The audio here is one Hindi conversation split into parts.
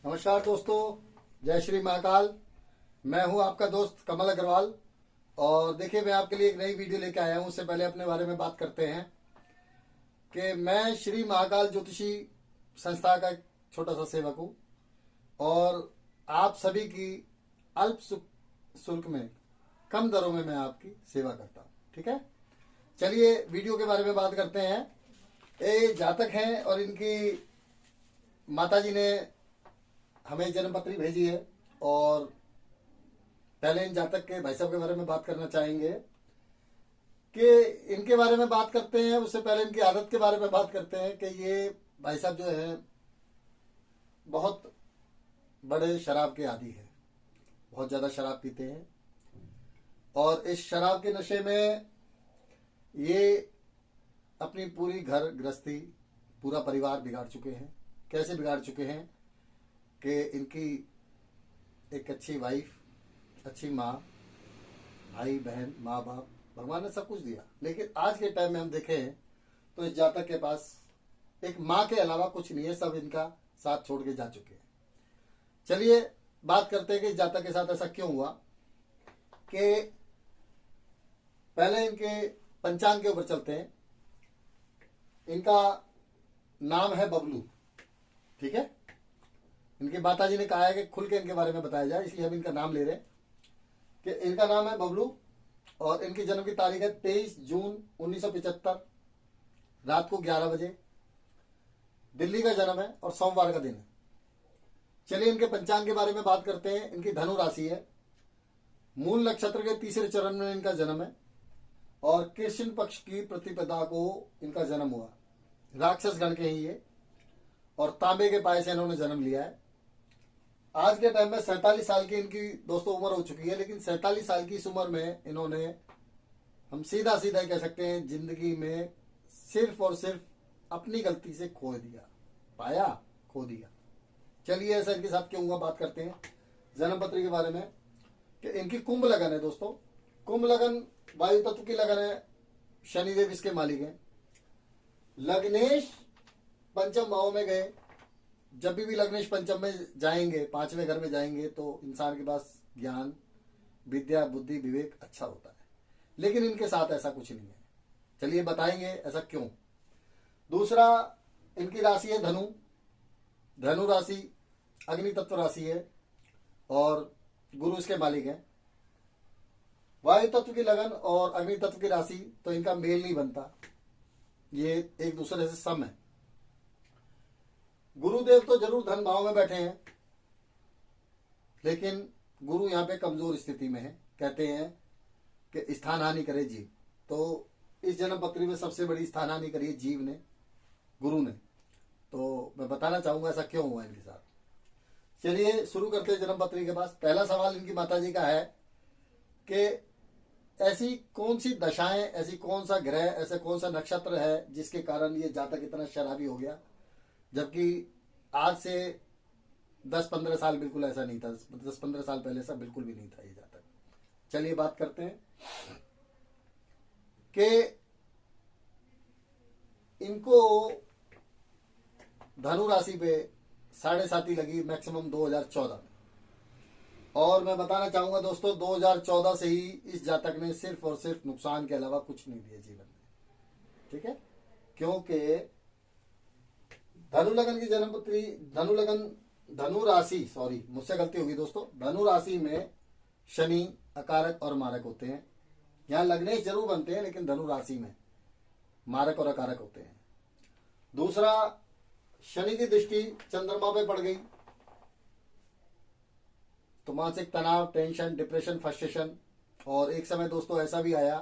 नमस्कार दोस्तों, जय श्री महाकाल। मैं हूं आपका दोस्त कमल अग्रवाल। और देखिए, मैं आपके लिए एक नई वीडियो लेके आया हूं। उससे पहले अपने बारे में बात करते हैं कि मैं श्री महाकाल ज्योतिषी संस्था का एक छोटा सा सेवक हूं और आप सभी की अल्प शुल्क में, कम दरों में मैं आपकी सेवा करता हूं। ठीक है, चलिए वीडियो के बारे में बात करते हैं। ये जातक हैं और इनकी माताजी ने हमें जन्म पत्री भेजी है। और पहले इन जातक के भाई साहब के बारे में बात करना चाहेंगे कि इनके बारे में बात करते हैं। उससे पहले इनकी आदत के बारे में बात करते हैं कि ये भाई साहब जो है बहुत बड़े शराब के आदी है, बहुत ज्यादा शराब पीते हैं और इस शराब के नशे में ये अपनी पूरी घर गृहस्थी, पूरा परिवार बिगाड़ चुके हैं। कैसे बिगाड़ चुके हैं कि इनकी एक अच्छी वाइफ, अच्छी माँ, भाई बहन, माँ बाप, भगवान ने सब कुछ दिया, लेकिन आज के टाइम में हम देखें तो इस जातक के पास एक माँ के अलावा कुछ नहीं है। सब इनका साथ छोड़ के जा चुके हैं। चलिए बात करते हैं कि इस जातक के साथ ऐसा क्यों हुआ। कि पहले इनके पंचांग के ऊपर चलते हैं। इनका नाम है बबलू। ठीक है, इनके माताजी ने कहा है कि खुल के इनके बारे में बताया जाए, इसलिए हम इनका नाम ले रहे हैं कि इनका नाम है बबलू और इनकी जन्म की तारीख है 23 जून 1975, रात को 11 बजे। दिल्ली का जन्म है और सोमवार का दिन है। चलिए इनके पंचांग के बारे में बात करते हैं। इनकी धनु राशि है, मूल नक्षत्र के तीसरे चरण में इनका जन्म है और कृष्ण पक्ष की प्रतिपदा को इनका जन्म हुआ। राक्षस गण के ही ये और तांबे के पाए से इन्होंने जन्म लिया है। आज के टाइम में 47 साल की इनकी दोस्तों उम्र हो चुकी है, लेकिन 47 साल की इस उम्र में इन्होंने, हम सीधा सीधा कह सकते हैं, जिंदगी में सिर्फ और सिर्फ अपनी गलती से खो दिया, पाया खो दिया। चलिए ऐसा इनके साथ क्यों हुआ, बात करते हैं जन्म पत्री के बारे में। कि इनकी कुंभ लगन है दोस्तों। कुंभ लगन वायु तत्व की लगन है, शनिदेव इसके मालिक हैं। लग्नेश पंचम भाव में गए। जब भी लग्नेश पंचम में जाएंगे, पांचवें घर में जाएंगे, तो इंसान के पास ज्ञान, विद्या, बुद्धि, विवेक अच्छा होता है। लेकिन इनके साथ ऐसा कुछ नहीं है। चलिए बताएंगे ऐसा क्यों। दूसरा, इनकी राशि है धनु। धनु राशि अग्नि तत्व राशि है और गुरु इसके मालिक हैं। वायु तत्व की लगन और अग्नि तत्व की राशि, तो इनका मेल नहीं बनता, ये एक दूसरे से सम है। गुरुदेव तो जरूर धन भाव में बैठे हैं, लेकिन गुरु यहाँ पे कमजोर स्थिति में है। कहते हैं कि स्थान हानि करे जीव, तो इस जन्म पत्री में सबसे बड़ी स्थान हानि करी है जीव ने, गुरु ने। तो मैं बताना चाहूंगा ऐसा क्यों हुआ इनके साथ। चलिए शुरू करते हैं जन्म पत्री के पास। पहला सवाल इनकी माताजी का है कि ऐसी कौन सी दशाएं, ऐसी कौन सा ग्रह, ऐसा कौन सा नक्षत्र है जिसके कारण ये जातक इतना शराबी हो गया, जबकि आज से 10-15 साल बिल्कुल ऐसा नहीं था। 10-15 साल पहले ऐसा बिल्कुल भी नहीं था ये जातक। चलिए बात करते हैं कि इनको धनु राशि पे 7.5 लगी मैक्सिमम 2014 में। और मैं बताना चाहूंगा दोस्तों, 2014 से ही इस जातक ने सिर्फ और सिर्फ नुकसान के अलावा कुछ नहीं दिया जीवन में। ठीक है, क्योंकि धनु लगन की जन्मपत्री, धनु राशि, सॉरी मुझसे गलती होगी दोस्तों, धनु राशि में शनि अकारक और मारक होते हैं। यहाँ लग्नेश जरूर बनते हैं, लेकिन धनु राशि में मारक और अकारक होते हैं। दूसरा, शनि की दृष्टि चंद्रमा पे पड़ गई तो मानसिक तनाव, टेंशन, डिप्रेशन, फ्रस्ट्रेशन। और एक समय दोस्तों ऐसा भी आया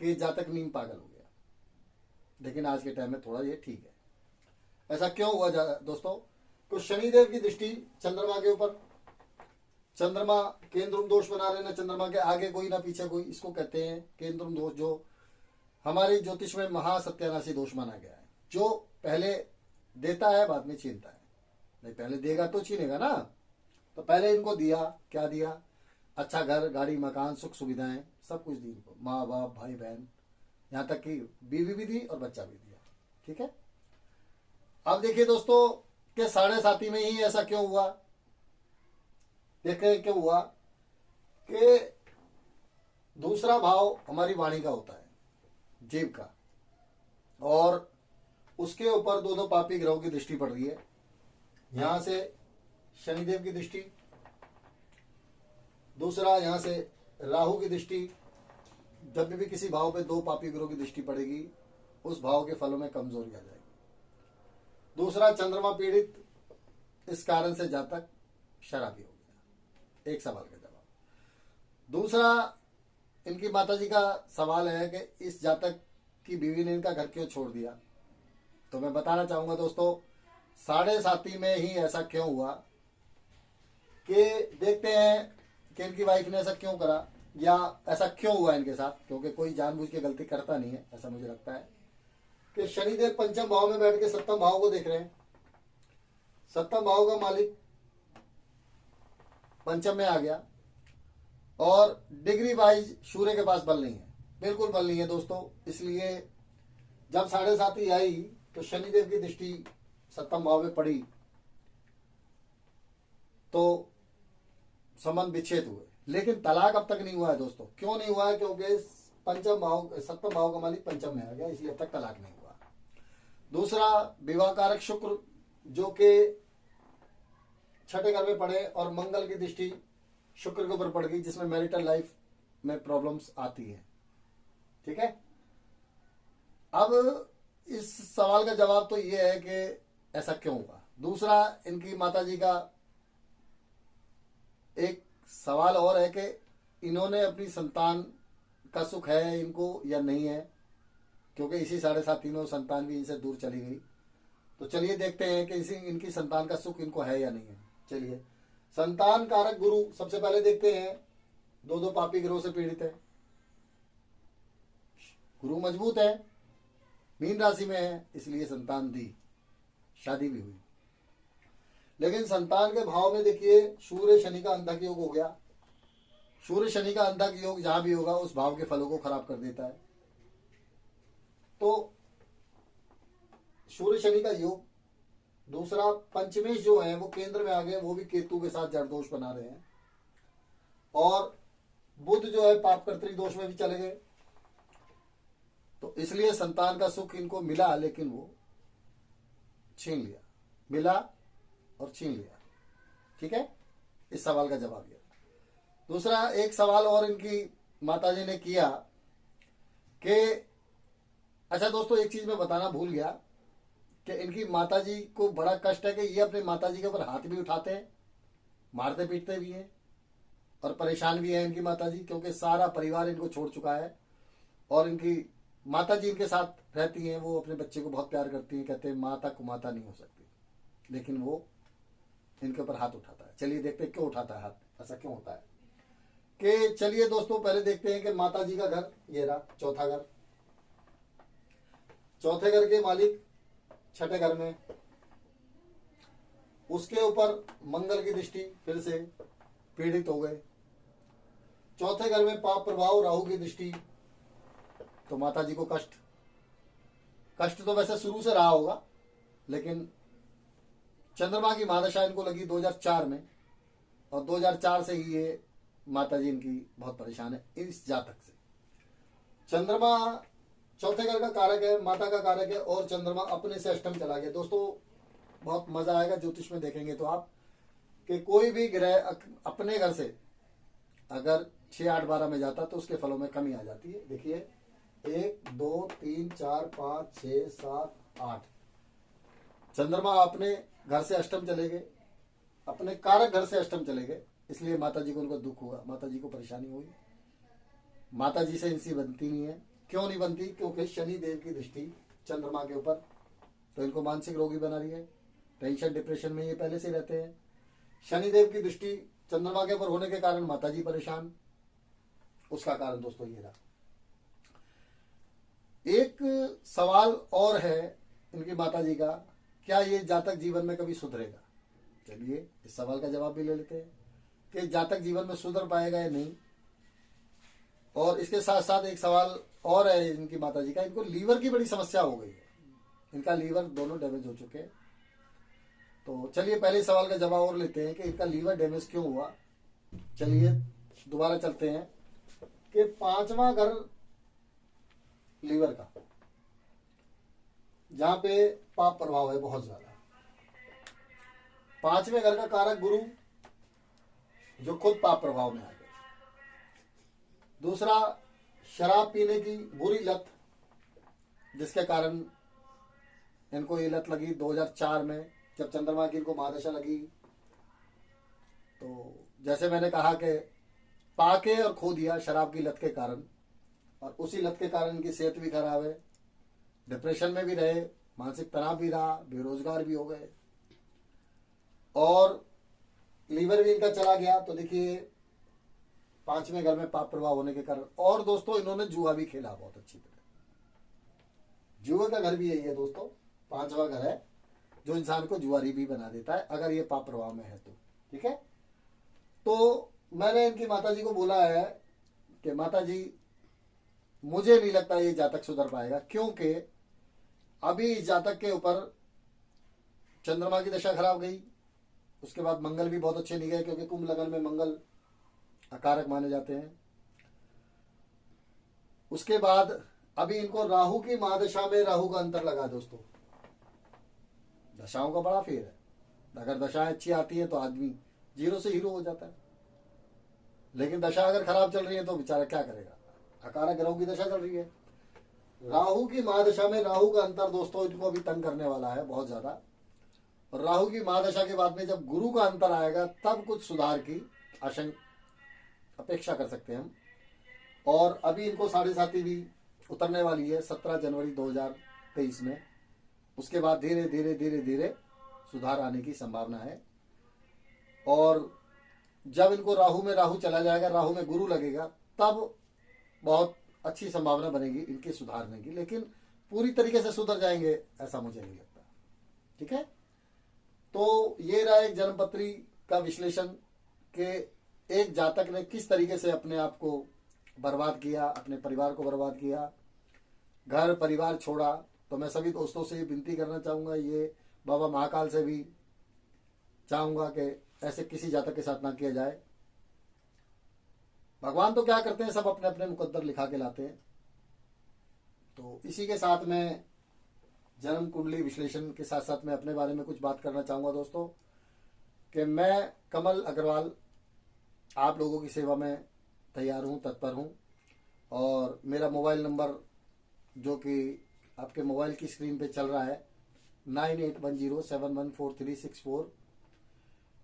कि जातक नींद पागल हो गया, लेकिन आज के टाइम में थोड़ा ये ठीक है। ऐसा क्यों हुआ दोस्तों? तो शनिदेव की दृष्टि चंद्रमा के ऊपर, चंद्रमा केंद्रुम दोष बना रहे, ना चंद्रमा के आगे कोई ना पीछे कोई, इसको कहते हैं केंद्रुम दोष, जो हमारे ज्योतिष में महासत्यानाशी दोष माना गया है। जो पहले देता है बाद में छीनता है। नहीं, पहले देगा तो छीनेगा ना। तो पहले इनको दिया, क्या दिया? अच्छा घर, गाड़ी, मकान, सुख सुविधाएं, सब कुछ दी इनको, माँ बाप, भाई बहन, यहाँ तक कि बीवी भी दी और बच्चा भी दिया। ठीक है, अब देखिए दोस्तों कि 7.5 में ही ऐसा क्यों हुआ देखते हैं क्यों हुआ कि दूसरा भाव हमारी वाणी का होता है, जीव का, और उसके ऊपर दो दो पापी ग्रहों की दृष्टि पड़ रही है। यहां से शनिदेव की दृष्टि, दूसरा यहां से राहु की दृष्टि। जब भी किसी भाव पे दो पापी ग्रहों की दृष्टि पड़ेगी, उस भाव के फलों में कमजोरी आ जाएगी। दूसरा, चंद्रमा पीड़ित, इस कारण से जातक शराबी हो गया। एक सवाल का जवाब। दूसरा, इनकी माताजी का सवाल है कि इस जातक की बीवी ने इनका घर क्यों छोड़ दिया। तो मैं बताना चाहूंगा दोस्तों, 7.5 में ही ऐसा क्यों हुआ कि देखते हैं कि इनकी वाइफ ने ऐसा क्यों करा, या ऐसा क्यों हुआ इनके साथ, क्योंकि कोई जानबूझ के गलती करता नहीं है, ऐसा मुझे लगता है। कि शनिदेव पंचम भाव में बैठ के सप्तम भाव को देख रहे हैं। सप्तम भाव का मालिक पंचम में आ गया, और डिग्री वाइज सूर्य के पास बल नहीं है, बिल्कुल बल नहीं है दोस्तों। इसलिए जब 7.5 आई तो शनिदेव की दृष्टि सप्तम भाव में पड़ी, तो संबंध विच्छेद हुए। लेकिन तलाक अब तक नहीं हुआ है दोस्तों। क्यों नहीं हुआ है? क्योंकि सप्तम भाव का मालिक पंचम में आ गया, इसलिए अब तक तलाक नहीं हुआ। दूसरा, विवाह कारक शुक्र जो कि छठे घर में पड़े और मंगल की दृष्टि शुक्र के ऊपर पड़ गई, जिसमें मैरिटल लाइफ में प्रॉब्लम्स आती है। ठीक है। अब इस सवाल का जवाब तो ये है कि ऐसा क्यों हुआ। दूसरा, इनकी माताजी का एक सवाल और है कि इन्होंने अपनी संतान का सुख है इनको या नहीं है, क्योंकि इसी 7.5 में वो संतान भी इनसे दूर चली गई। तो चलिए देखते हैं कि इनकी संतान का सुख इनको है या नहीं है। चलिए, संतान कारक गुरु सबसे पहले देखते हैं। दो दो पापी ग्रहों से पीड़ित है, गुरु मजबूत है, मीन राशि में है, इसलिए संतान दी, शादी भी हुई। लेकिन संतान के भाव में देखिए सूर्य शनि का अंधक योग हो गया। सूर्य शनि का अंधक योग जहां भी होगा उस भाव के फलों को खराब कर देता है। तो सूर्य शनि का योग। दूसरा, पंचमेश जो है वो केंद्र में आ गए, वो भी केतु के साथ जड़ दोष बना रहे हैं। और बुध जो है पाप कर्तरी दोष में भी चले गए। तो इसलिए संतान का सुख इनको मिला, लेकिन वो छीन लिया, मिला और छीन लिया। ठीक है, इस सवाल का जवाब ये। दूसरा, एक सवाल और इनकी माताजी ने किया कि अच्छा दोस्तों, एक चीज मैं बताना भूल गया कि इनकी माताजी को बड़ा कष्ट है कि ये अपने माताजी के ऊपर हाथ भी उठाते हैं, मारते पीटते भी हैं, और परेशान भी है इनकी माताजी, क्योंकि सारा परिवार इनको छोड़ चुका है। और इनकी माताजी इनके साथ रहती हैं, वो अपने बच्चे को बहुत प्यार करती हैं, कहते हैं माता को माता नहीं हो सकती, लेकिन वो इनके ऊपर हाथ उठाता है। चलिए देखते हैं क्यों उठाता है हाथ, ऐसा क्यों होता है। कि चलिए दोस्तों, पहले देखते हैं कि माताजी का घर ये रहा, चौथा घर। चौथे घर के मालिक छठे घर में, उसके ऊपर मंगल की दृष्टि, फिर से पीड़ित हो गए। चौथे घर में पाप प्रभाव राहु की दृष्टि, तो माताजी को कष्ट तो वैसे शुरू से रहा होगा, लेकिन चंद्रमा की महादशा इनको लगी 2004 में, और 2004 से ही ये माताजी इनकी बहुत परेशान है इस जातक से। चंद्रमा चौथे घर का कारक है, माता का कारक है, और चंद्रमा अपने से अष्टम चला गया। दोस्तों बहुत मजा आएगा ज्योतिष में देखेंगे तो आप कि कोई भी ग्रह अपने घर से अगर 6, 8, 12 में जाता तो उसके फलों में कमी आ जाती है। देखिए 1, 2, 3, 4, 5, 6, 7, 8 चंद्रमा अपने घर से अष्टम चले गए, अपने कारक घर से अष्टम चले गए, इसलिए माताजी को उनको दुख हुआ, माताजी को परेशानी हुई। माताजी से इनसी बनती नहीं है। क्यों नहीं बनती? क्योंकि शनि देव की दृष्टि चंद्रमा के ऊपर, तो इनको मानसिक रोगी बना रही है। टेंशन डिप्रेशन में ये पहले से रहते हैं। शनि देव की दृष्टि चंद्रमा के ऊपर होने के कारण माताजी परेशान, उसका कारण दोस्तों ये रहा। एक सवाल और है इनकी माताजी का, क्या ये जातक जीवन में कभी सुधरेगा? चलिए इस सवाल का जवाब भी ले लेते हैं कि जातक जीवन में सुधर पाएगा या नहीं। और इसके साथ साथ एक सवाल और है इनकी माताजी का, इनको लीवर की बड़ी समस्या हो गई है, इनका लीवर दोनों डैमेज हो चुके हैं। तो चलिए पहले सवाल का जवाब और लेते हैं कि इनका लीवर डैमेज क्यों हुआ। चलिए दोबारा चलते हैं कि पांचवा घर लीवर का, जहां पे पाप प्रभाव है बहुत ज्यादा। पांचवें घर का कारक गुरु, जो खुद पाप प्रभाव में आ गए। दूसरा, शराब पीने की बुरी लत, जिसके कारण इनको ये लत लगी 2004 में, जब चंद्रमा की इनको महादशा लगी। तो जैसे मैंने कहा कि पाके और खो दिया शराब की लत के कारण, और उसी लत के कारण इनकी सेहत भी खराब है, डिप्रेशन में भी रहे, मानसिक तनाव भी रहा, बेरोजगार भी हो गए, और लीवर भी इनका चला गया। तो देखिए पांचवें घर में पाप प्रभाव होने के कारण। और दोस्तों इन्होंने जुआ भी खेला बहुत अच्छी तरह। जुए का घर भी यही है दोस्तों, पांचवा घर है जो इंसान को जुआरी भी बना देता है अगर ये पाप प्रभाव में है तो। ठीक है, तो मैंने इनकी माता जी को बोला है कि माता जी मुझे नहीं लगता ये जातक सुधर पाएगा, क्योंकि अभी इस जातक के ऊपर चंद्रमा की दशा खराब गई, उसके बाद मंगल भी बहुत अच्छे नहीं गए, क्योंकि कुंभ लगन में मंगल अकारक माने जाते हैं। उसके बाद अभी इनको राहु की महादशा में राहु का अंतर लगा दोस्तों। दशाओं का बड़ा फेर है, अगर दशाएं अच्छी आती है तो आदमी जीरो से हीरो हो जाता है, लेकिन दशा अगर खराब चल रही है तो बेचारा क्या करेगा। अकारक राहु की दशा चल रही है, राहु की महादशा में राहु का अंतर दोस्तों इनको अभी तंग करने वाला है बहुत ज्यादा। और राहु की महादशा के बाद में जब गुरु का अंतर आएगा तब कुछ सुधार की अपेक्षा कर सकते हैं हम। और अभी इनको 7.5 भी उतरने वाली है 17 जनवरी 2023 में। उसके बाद धीरे धीरे धीरे धीरे सुधार आने की संभावना है। और जब इनको राहु में राहु चला जाएगा, राहु में गुरु लगेगा, तब बहुत अच्छी संभावना बनेगी इनके सुधारने की, लेकिन पूरी तरीके से सुधर जाएंगे ऐसा मुझे नहीं लगता। ठीक है, तो ये रहा एक जन्मपत्री का विश्लेषण के एक जातक ने किस तरीके से अपने आप को बर्बाद किया, अपने परिवार को बर्बाद किया, घर परिवार छोड़ा। तो मैं सभी दोस्तों से विनती करना चाहूंगा, ये बाबा महाकाल से भी चाहूंगा कि ऐसे किसी जातक के साथ ना किया जाए। भगवान तो क्या करते हैं, सब अपने अपने मुकद्दर लिखा के लाते हैं। तो इसी के साथ में जन्म कुंडली विश्लेषण के साथ साथ मैं अपने बारे में कुछ बात करना चाहूंगा दोस्तों, कि मैं कमल अग्रवाल आप लोगों की सेवा में तैयार हूं, तत्पर हूं। और मेरा मोबाइल नंबर जो कि आपके मोबाइल की स्क्रीन पे चल रहा है 9810711434,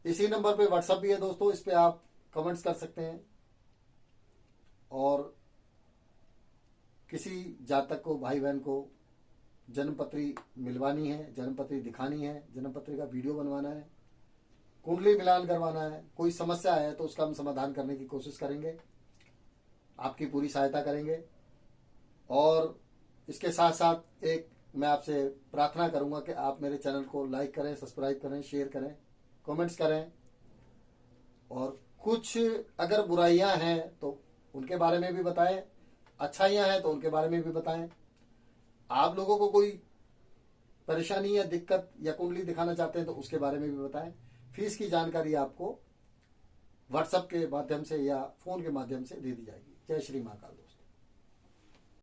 इसी नंबर पे व्हाट्सएप भी है दोस्तों, इस पे आप कमेंट्स कर सकते हैं। और किसी जातक को, भाई बहन को जन्मपत्री मिलवानी है, जन्मपत्री दिखानी है, जन्मपत्री का वीडियो बनवाना है, कुंडली मिलान करवाना है, कोई समस्या है तो उसका हम समाधान करने की कोशिश करेंगे, आपकी पूरी सहायता करेंगे। और इसके साथ साथ एक मैं आपसे प्रार्थना करूंगा कि आप मेरे चैनल को लाइक करें, सब्सक्राइब करें, शेयर करें, कमेंट्स करें। और कुछ अगर बुराइयां हैं तो उनके बारे में भी बताएं, अच्छाइयां हैं तो उनके बारे में भी बताएं। आप लोगों को कोई परेशानी या दिक्कत या कुंडली दिखाना चाहते हैं तो उसके बारे में भी बताएं। फीस की जानकारी आपको व्हाट्सएप के माध्यम से या फोन के माध्यम से दे दी जाएगी। जय श्री महाकाल।